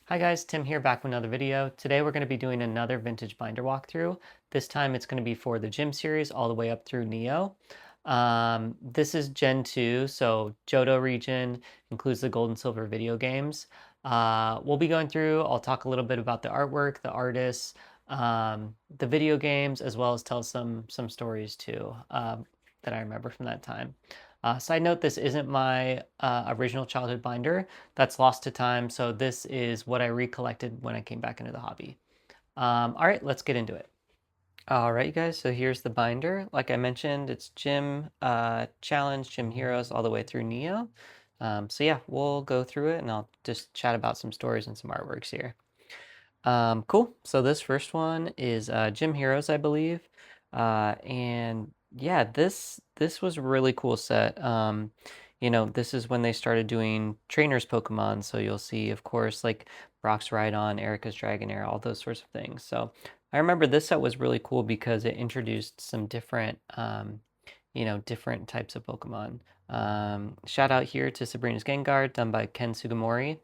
Hi guys, Tim here back with another video. Today we're going to be doing another vintage binder walkthrough. This time it's going to be for the gym series all the way up through Neo. This is Gen 2, so Johto region includes the gold and silver video games. We'll be going through, I'll talk a little bit about the artwork, the artists, the video games, as well as tell some stories too that I remember from that time. Side note, this isn't my original childhood binder. That's lost to time, so this is what I recollected when I came back into the hobby. All right, let's get into it. All right, you guys, so here's the binder. Like I mentioned, it's Gym Challenge, Gym Heroes, all the way through Neo. So yeah, we'll go through it and I'll just chat about some stories and some artworks here. Cool. So this first one is Gym Heroes, I believe. And yeah, this was a really cool set. This is when they started doing trainers Pokemon. So you'll see, of course, like Brock's Rhydon, Erica's Dragonair, all those sorts of things. So I remember this set was really cool because it introduced some different, different types of Pokemon. Shout out here to Sabrina's Gengar, done by Ken Sugimori.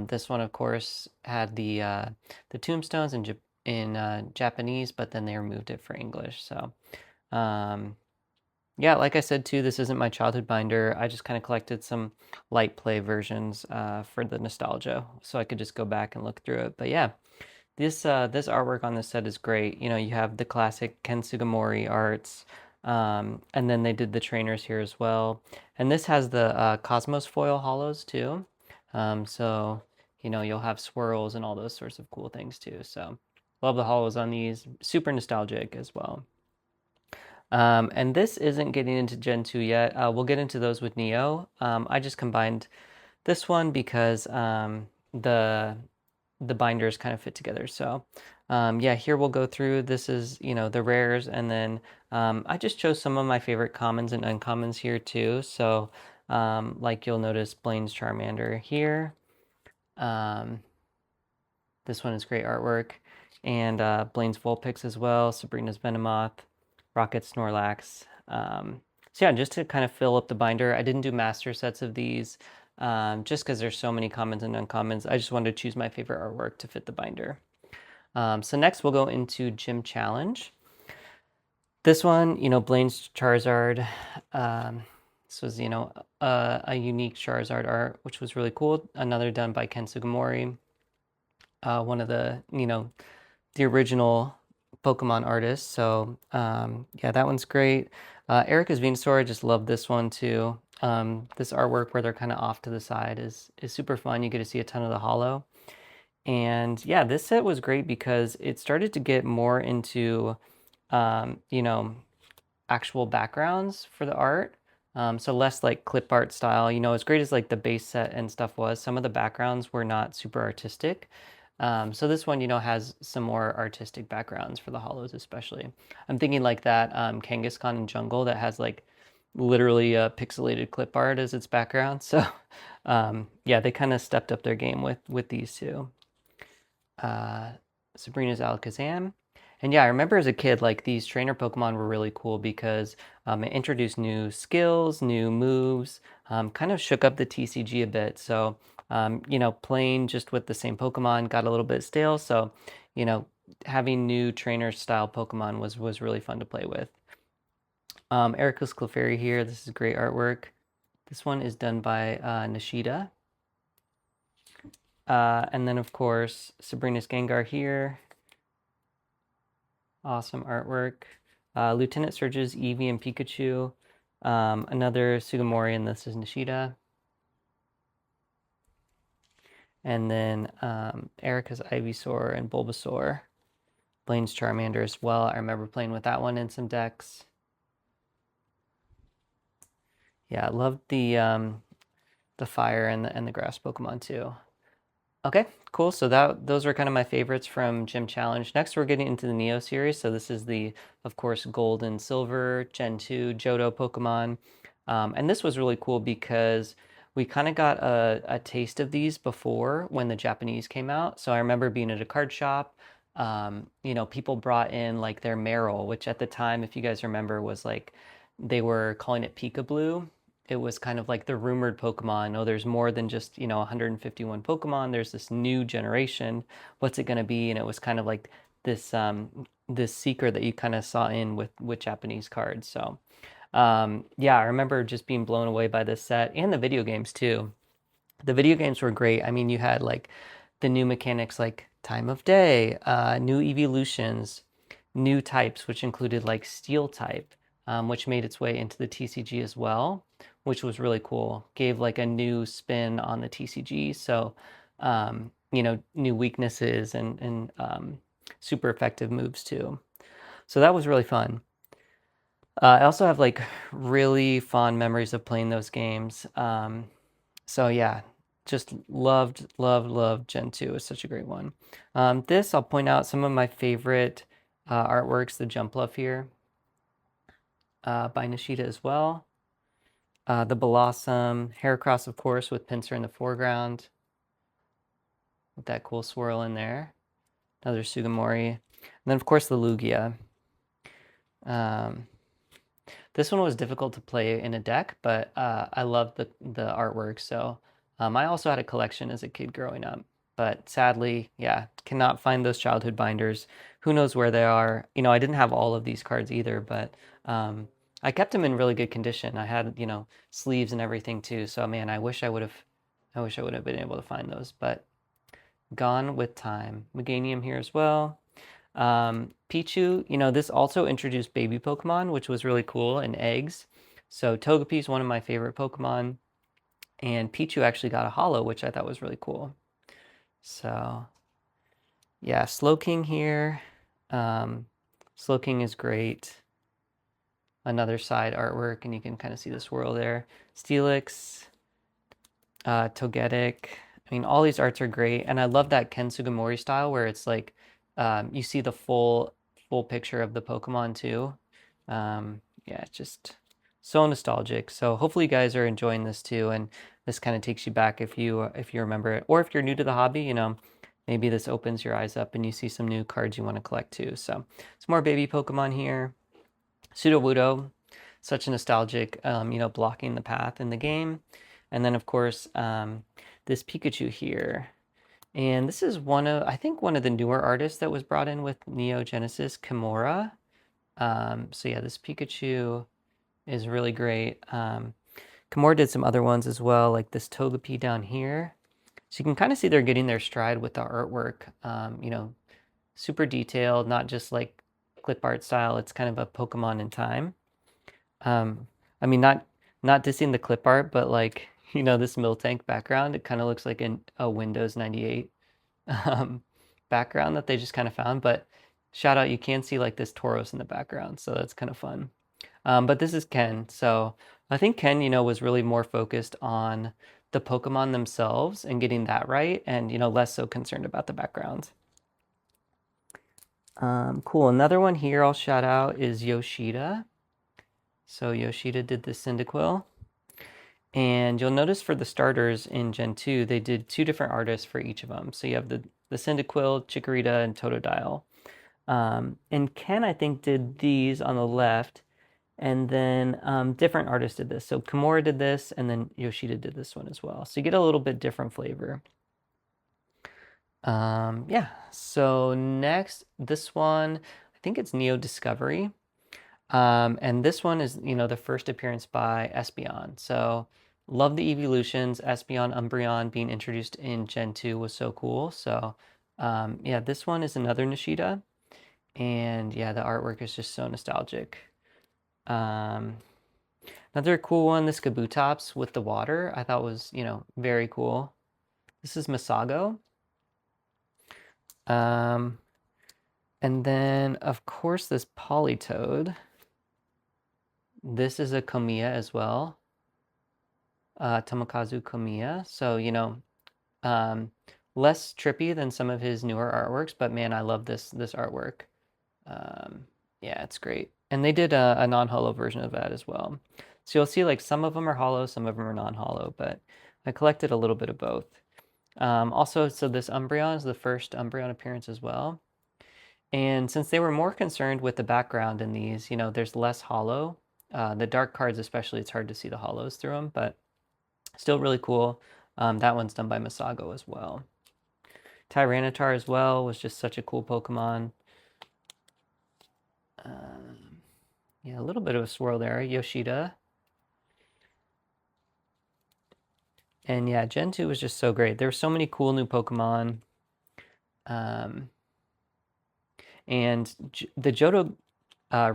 This one, of course, had the tombstones in Japanese, but then they removed it for English. So, yeah, like I said too, this isn't my childhood binder. I just kind of collected some light play versions for the nostalgia, so I could just go back and look through it. But yeah, this artwork on this set is great. You know, you have the classic Ken Sugimori arts, and then they did the trainers here as well. And this has the Cosmos foil holos too. So, you'll have swirls and all those sorts of cool things too. So, love the holos on these. Super nostalgic as well. And this isn't getting into Gen 2 yet. We'll get into those with Neo. I just combined this one because the binders kind of fit together. So, yeah, here we'll go through. This is, the rares, and then I just chose some of my favorite commons and uncommons here too. So, like you'll notice Blaine's Charmander here. This one is great artwork. And Blaine's Vulpix as well, Sabrina's Venomoth, Rocket's Snorlax. So yeah, just to kind of fill up the binder, I didn't do master sets of these just because there's so many commons and uncommons. I just wanted to choose my favorite artwork to fit the binder. So next we'll go into Gym Challenge. This one, Blaine's Charizard. This was, a unique Charizard art, which was really cool. Another done by Ken Sugimori, one of the, the original Pokemon artists. So, yeah, that one's great. Erica's Venusaur, I just love this one too. This artwork where they're kind of off to the side is super fun. You get to see a ton of the holo. And yeah, this set was great because it started to get more into, actual backgrounds for the art. So less like clip art style. As great as like the base set and stuff was, some of the backgrounds were not super artistic. So this one, has some more artistic backgrounds for the holos, especially. I'm thinking like that Kangaskhan in Jungle that has like literally a pixelated clip art as its background. So yeah, they kind of stepped up their game with these two. Sabrina's Alakazam. And yeah, I remember as a kid, like these trainer Pokemon were really cool because it introduced new skills, new moves, kind of shook up the TCG a bit. So, playing just with the same Pokemon got a little bit stale. So, having new trainer style Pokemon was really fun to play with. Erica's Clefairy here. This is great artwork. This one is done by Nishida. And then, of course, Sabrina's Gengar here. Awesome artwork. Lieutenant Surge's Eevee and Pikachu. Another Sugimori, and this is Nishida. And then Erica's Ivysaur and Bulbasaur. Blaine's Charmander as well. I remember playing with that one in some decks. Yeah, I loved the fire and the grass Pokemon too. Okay, cool. So those are kind of my favorites from Gym Challenge. Next, we're getting into the Neo series. So this is the, of course, Gold and Silver Gen 2 Johto Pokemon. And this was really cool because we kind of got a taste of these before when the Japanese came out. So I remember being at a card shop. People brought in like their Meryl, which at the time, if you guys remember, was like they were calling it Pika Blue. it was kind of like the rumored Pokemon. Oh, there's more than just, 151 Pokemon. There's this new generation. What's it going to be? And it was kind of like this secret that you kind of saw in with Japanese cards. So, yeah, I remember just being blown away by this set and the video games too. The video games were great. I mean, you had like the new mechanics like time of day, new evolutions, new types, which included like steel type, which made its way into the TCG as well, which was really cool. Gave like a new spin on the TCG. So, new weaknesses and super effective moves too. So that was really fun. I also have like really fond memories of playing those games. So yeah, just loved Gen 2. It's such a great one. This, I'll point out some of my favorite artworks, the Jump Love here by Nishida as well. The Blossom, Heracross, of course, with Pinsir in the foreground. With that cool swirl in there. Another Sugimori. And then, of course, the Lugia. This one was difficult to play in a deck, but I loved the artwork. So I also had a collection as a kid growing up. But sadly, yeah, cannot find those childhood binders. Who knows where they are? I didn't have all of these cards either, but I kept them in really good condition. I had, sleeves and everything too. So man, I wish I would have been able to find those, but gone with time. Meganium here as well. Pichu, this also introduced baby Pokemon, which was really cool, and eggs. So Togepi is one of my favorite Pokemon, and Pichu actually got a holo, which I thought was really cool. So yeah, Slowking here. Slowking is great. Another side artwork, and you can kind of see the swirl there. Steelix, Togetic. I mean, all these arts are great, and I love that Ken Sugimori style where it's like you see the full picture of the Pokemon too. Yeah, it's just so nostalgic. So hopefully you guys are enjoying this too, and this kind of takes you back if you remember it, or if you're new to the hobby, maybe this opens your eyes up and you see some new cards you want to collect too. So some more baby Pokemon here. Sudowoodo, such a nostalgic, blocking the path in the game. And then of course, this Pikachu here. And this is I think one of the newer artists that was brought in with Neo Genesis, Kimura. So yeah, this Pikachu is really great. Kimura did some other ones as well, like this Togepi down here. So you can kind of see they're getting their stride with the artwork. Super detailed, not just like clip art style. It's kind of a Pokemon in time. I mean, not dissing the clip art, but like, this Miltank background, it kind of looks like a Windows 98 background that they just kind of found. But shout out, you can see like this Tauros in the background, so that's kind of fun. But this is Ken. So I think Ken, was really more focused on the Pokemon themselves and getting that right, and less so concerned about the backgrounds. Cool. Another one here I'll shout out is Yoshida. So Yoshida did the Cyndaquil. And you'll notice for the starters in Gen 2, they did 2 different artists for each of them. So you have the Cyndaquil, Chikorita, and Totodile. And Ken, I think, did these on the left. And then different artists did this. So Kimura did this, and then Yoshida did this one as well. So you get a little bit different flavor. Yeah, so next, this one, I think it's Neo Discovery. And this one is, the first appearance by Espeon. So love the evolutions. Espeon, Umbreon being introduced in Gen 2 was so cool. So yeah, this one is another Nishida. And yeah, the artwork is just so nostalgic. Another cool one, this Kabutops with the water, I thought was, very cool. This is Masago. And then, of course, this Politoed. This is a Komiya as well. Tomokazu Komiya. So, less trippy than some of his newer artworks, but man, I love this artwork. Yeah, it's great. And they did a non-holo version of that as well. So you'll see like some of them are holo, some of them are non-holo, but I collected a little bit of both. Also, so this Umbreon is the first Umbreon appearance as well. And since they were more concerned with the background in these, there's less holo The dark cards especially, it's hard to see the holos through them, but still really cool. That one's done by Masago as well. Tyranitar as well was just such a cool Pokemon. Yeah, a little bit of a swirl there. Yoshida. And yeah, Gen 2 was just so great. There were so many cool new Pokemon. Um, and the Johto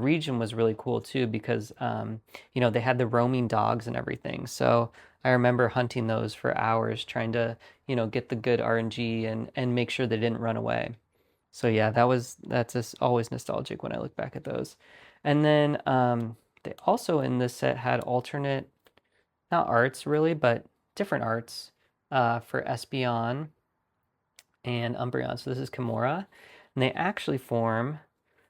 region was really cool too because, you know, they had the roaming dogs and everything. So I remember hunting those for hours trying to, you know, get the good RNG and make sure they didn't run away. So yeah, that's just always nostalgic when I look back at those. And then they also in this set had alternate, not arts really, but different arts for Espeon and Umbreon. So this is Kimura. And they actually form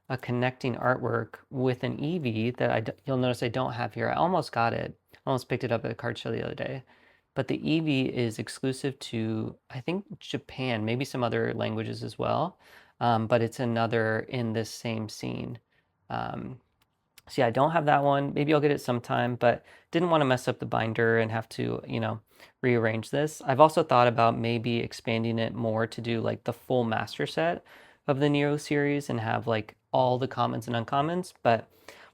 a connecting artwork with an Eevee that you'll notice I don't have here. I almost got it. I almost picked it up at a card show the other day. But the Eevee is exclusive to, I think, Japan, maybe some other languages as well. But it's another in this same scene. So yeah, I don't have that one. Maybe I'll get it sometime, but didn't want to mess up the binder and have to, you know, rearrange this. I've also thought about maybe expanding it more to do like the full master set of the Neo series and have like all the commons and uncommons, but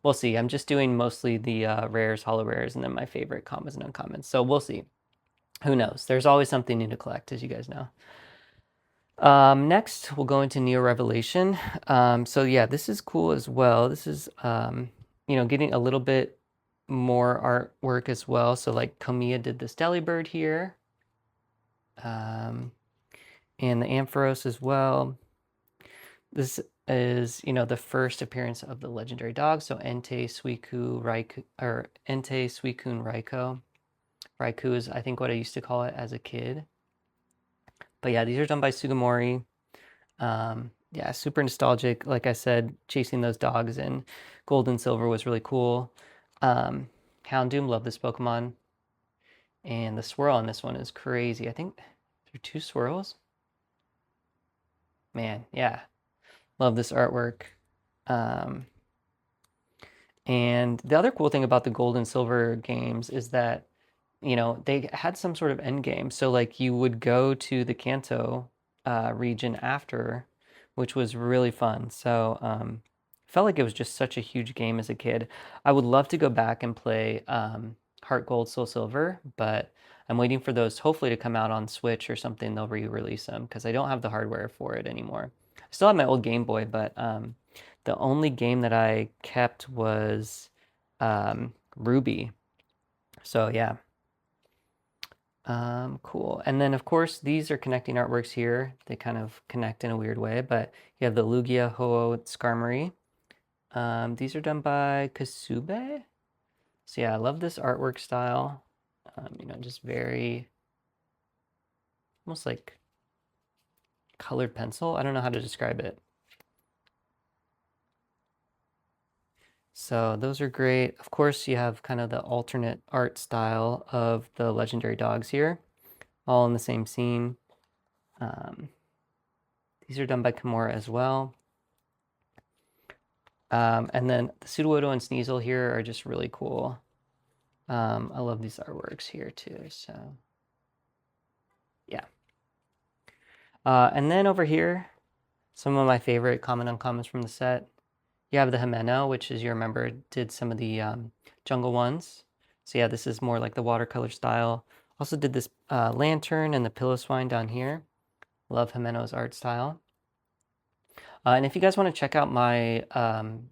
we'll see. I'm just doing mostly the rares, holo rares, and then my favorite commons and uncommons. So we'll see. Who knows? There's always something new to collect, as you guys know. Next, we'll go into Neo Revelation. So yeah, this is cool as well. This is, you know, getting a little bit more artwork as well. So like Kamiya did this Delibird here. And the Ampharos as well. This is, you know, the first appearance of the legendary dog. So Entei, Suicune, Raikou, or Entei, Suicune, Raikou. Raikou is, I think, what I used to call it as a kid. But yeah, these are done by Sugimori. Yeah, super nostalgic. Like I said, chasing those dogs in gold and silver was really cool. Houndoom, love this Pokemon. And the swirl on this one is crazy. I think there are 2 swirls. Man, yeah. Love this artwork. And the other cool thing about the gold and silver games is that, you know, they had some sort of end game. So like you would go to the Kanto region after, which was really fun. So felt like it was just such a huge game as a kid. I would love to go back and play Heart Gold, Soul Silver, but I'm waiting for those hopefully to come out on Switch or something. They'll re-release them because I don't have the hardware for it anymore. I still have my old Game Boy, but the only game that I kept was Ruby. So yeah. Cool. And then of course these are connecting artworks here. They kind of connect in a weird way, but you have the Lugia, Ho-Oh, Skarmory. These are done by Kasube. So yeah, I love this artwork style. You know, just very almost like colored pencil. I don't know how to describe it. So those are great. Of course, you have kind of the alternate art style of the legendary dogs here, all in the same scene. These are done by Kimura as well. And then the Sudowoodo and Sneasel here are just really cool. I love these artworks here too, so yeah. And then over here, some of my favorite common uncommons from the set. You have the Himeno, which, as you remember, did some of the jungle ones. So yeah, this is more like the watercolor style. Also did this lantern and the pillow swine down here. Love Himeno's art style. And if you guys want to check out my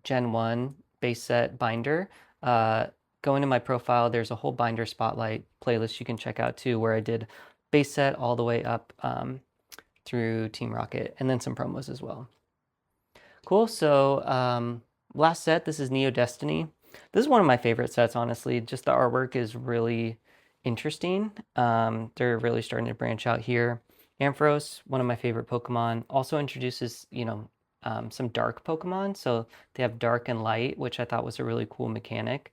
Gen 1 base set binder, go into my profile. There's a whole binder spotlight playlist you can check out too, where I did base set all the way up through Team Rocket, and then some promos as well. Cool, so last set, this is Neo Destiny. This is one of my favorite sets, honestly. Just the artwork is really interesting. They're really starting to branch out here. Ampharos, one of my favorite Pokemon, also introduces, you know, some dark Pokemon. So they have dark and light, which I thought was a really cool mechanic.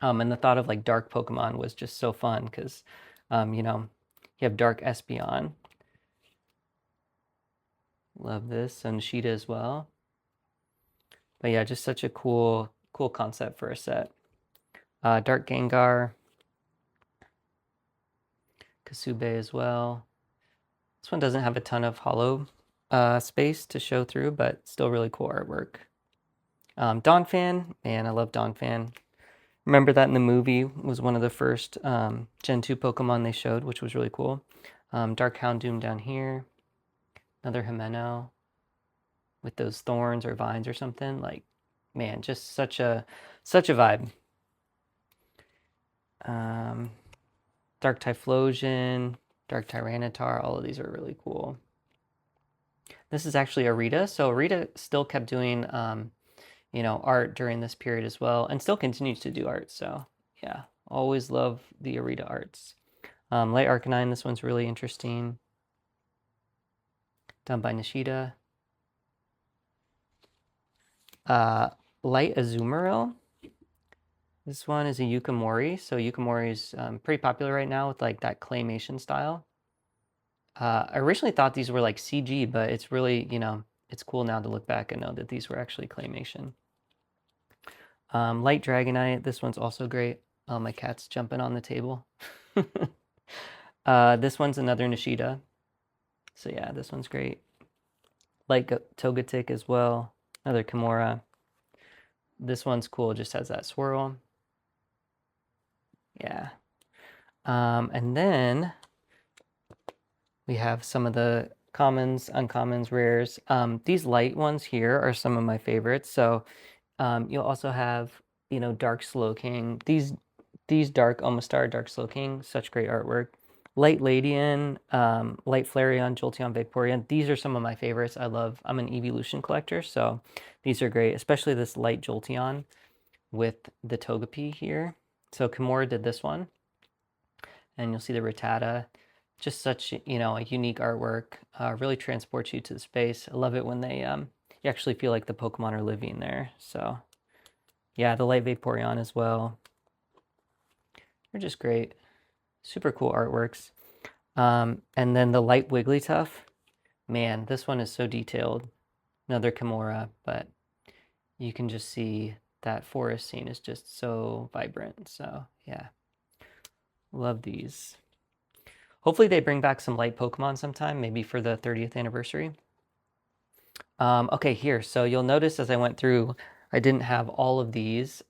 And the thought of like dark Pokemon was just so fun because, you know, you have dark Espeon. Love this, and Sheeta as well. But yeah, just such a cool concept for a set. Dark Gengar, Kasube as well. This one doesn't have a ton of holo space to show through, but still really cool artwork. Donphan, man, I love Donphan. Remember that in the movie was one of the first Gen 2 Pokemon they showed, which was really cool. Dark Houndoom down here. Another Himeno with those thorns or vines or something. Like, man, just such a vibe. Dark Typhlosion, Dark Tyranitar, all of these are really cool. This is actually Arita. So Arita still kept doing, art during this period as well, and still continues to do art. So yeah, always love the Arita arts. Light Arcanine, this one's really interesting. Done by Nishida. Light Azumarill. This one is a Yukimori. So Yukimori is pretty popular right now with like that claymation style. I originally thought these were like CG, but it's really, it's cool now to look back and know that these were actually claymation. Light Dragonite. This one's also great. Oh, my cat's jumping on the table. This one's another Nishida. So yeah, this one's great. Light Togetic as well. Another Kimura. This one's cool. Just has that swirl. Yeah. And then we have some of the commons, uncommons, rares. These light ones here are some of my favorites. So you'll also have, Dark Slowking. These dark Omastar, Dark Slowking, such great artwork. Light Ladian, Light Flareon, Jolteon, Vaporeon. These are some of my favorites. I'm an Evolution collector, so these are great, especially this Light Jolteon with the Togepi here. So Kimura did this one, and you'll see the Rattata. Just such, a unique artwork. Really transports you to the space. I love it when they, you actually feel like the Pokemon are living there. So yeah, the Light Vaporeon as well. They're just great. Super cool artworks. And then the Light Wigglytuff. Man, this one is so detailed. Another Kimura, but you can just see that forest scene is just so vibrant. So yeah, love these. Hopefully they bring back some light Pokemon sometime, maybe for the 30th anniversary. Okay, here. So you'll notice as I went through, I didn't have all of these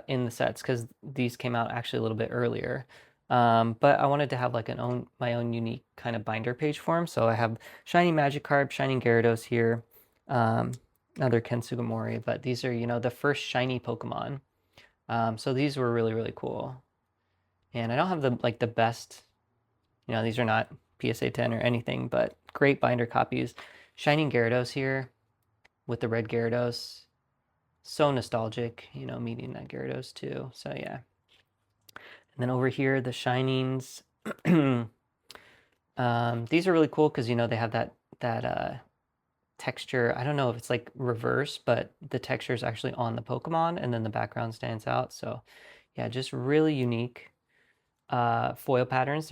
in the sets because these came out actually a little bit earlier. But I wanted to have like my own unique kind of binder page for them. So I have Shiny Magikarp, Shining Gyarados here, another Ken Sugimori, but these are, the first shiny Pokemon. So these were really, really cool. And I don't have the best, these are not PSA 10 or anything, but great binder copies. Shining Gyarados here with the red Gyarados. So nostalgic, meeting that Gyarados too. So yeah. And then over here, the Shinings. These are really cool because, they have that texture. I don't know if it's like reverse, but the texture is actually on the Pokemon and then the background stands out. So yeah, just really unique foil patterns.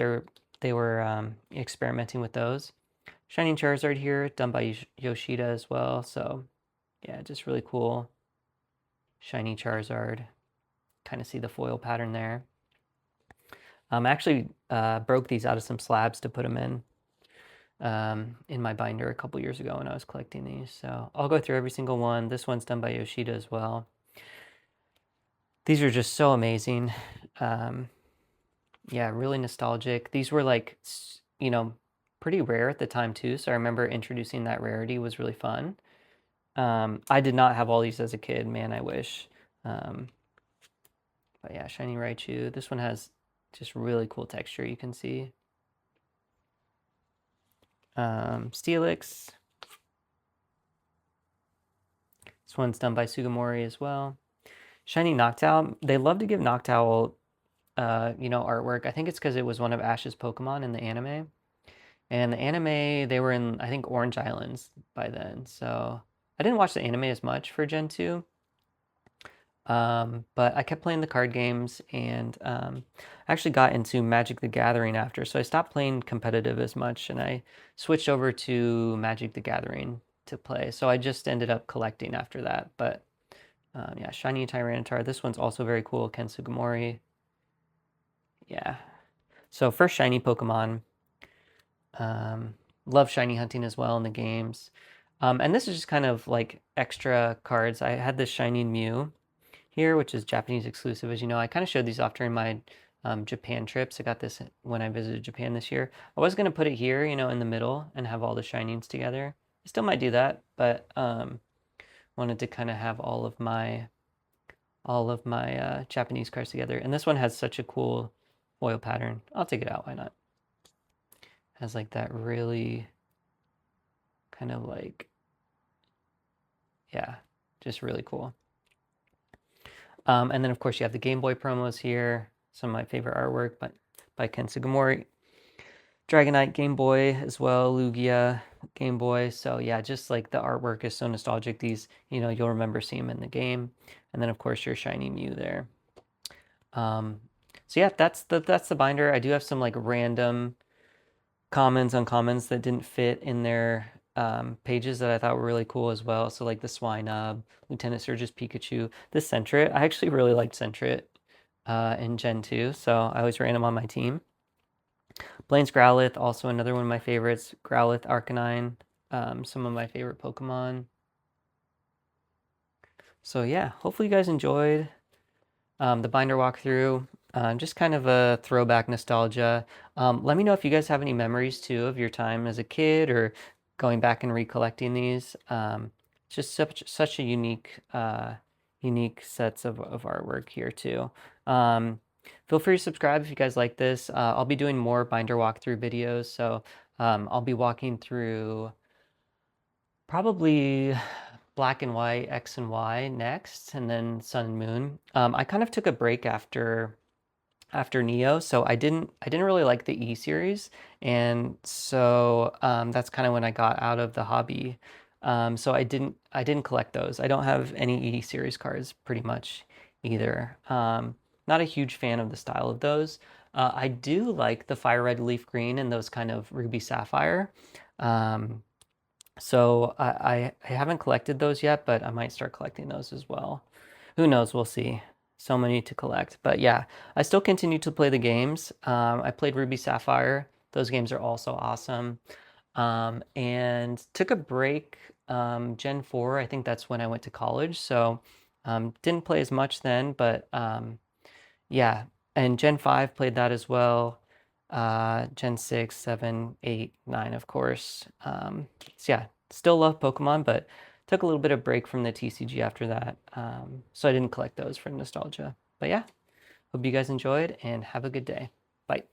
They were experimenting with those. Shining Charizard here, done by Yoshida as well. So yeah, just really cool. Shiny Charizard. Kind of see the foil pattern there. I actually broke these out of some slabs to put them in my binder a couple years ago when I was collecting these. So I'll go through every single one. This one's done by Yoshida as well. These are just so amazing. Yeah, really nostalgic. These were like, pretty rare at the time too. So I remember introducing that rarity was really fun. I did not have all these as a kid. Man, I wish. But yeah, Shiny Raichu. This one has just really cool texture, you can see. Steelix. This one's done by Sugimori as well. Shiny Noctowl. They love to give Noctowl, artwork. I think it's because it was one of Ash's Pokemon in the anime. And the anime, they were in, I think, Orange Islands by then. So I didn't watch the anime as much for Gen 2. But I kept playing the card games and actually got into Magic the Gathering after. So I stopped playing competitive as much and I switched over to Magic the Gathering to play. So I just ended up collecting after that. But Yeah, shiny Tyranitar. This one's also very cool. Ken Sugimori. Yeah. So first shiny Pokemon. Love shiny hunting as well in the games. And this is just kind of like extra cards. I had this shiny Mew here, which is Japanese exclusive, as you know. I kind of showed these off during my Japan trips. I got this when I visited Japan this year. I was going to put it here, you know, in the middle and have all the shinings together. I still might do that, but wanted to kind of have all of my Japanese cards together. And this one has such a cool foil pattern. I'll take it out. Why not? Has like that really kind of like, yeah, just really cool. And then of course you have the Game Boy promos here. Some of my favorite artwork, but by Ken Sugimori. Dragonite Game Boy as well, Lugia Game Boy. So yeah, just like the artwork is so nostalgic. These, you know, you'll remember seeing them in the game. And then of course your shiny Mew there. So yeah, that's the binder. I do have some like random commons, uncommons that didn't fit in their pages that I thought were really cool as well. So like the Swinub, Lieutenant Surge's Pikachu, this Sentret. I actually really liked Sentret in Gen 2, so I always ran him on my team. Blaine's Growlithe, also another one of my favorites. Growlithe, Arcanine, some of my favorite Pokemon. So yeah, hopefully you guys enjoyed the binder walkthrough. Just kind of a throwback nostalgia. Let me know if you guys have any memories too of your time as a kid or going back and recollecting these. Just such a unique sets of artwork here too. Feel free to subscribe if you guys like this. I'll be doing more binder walkthrough videos, so I'll be walking through probably Black and White, X and Y next, and then Sun and Moon. I kind of took a break after Neo, so I didn't really like the E series, and so that's kind of when I got out of the hobby. So I didn't collect those. I don't have any E series cards pretty much either. Not a huge fan of the style of those. I do like the Fire Red, Leaf Green, and those kind of Ruby Sapphire. So I haven't collected those yet, but I might start collecting those as well. Who knows? We'll see. So many to collect. But yeah, I still continue to play the games. I played Ruby Sapphire. Those games are also awesome. And took a break Gen 4. I think that's when I went to college. So didn't play as much then, but yeah. And Gen 5 played that as well. Gen 6, 7, 8, 9, of course. So yeah, still love Pokemon, but took a little bit of break from the TCG after that. So I didn't collect those for nostalgia. But yeah, hope you guys enjoyed and have a good day. Bye.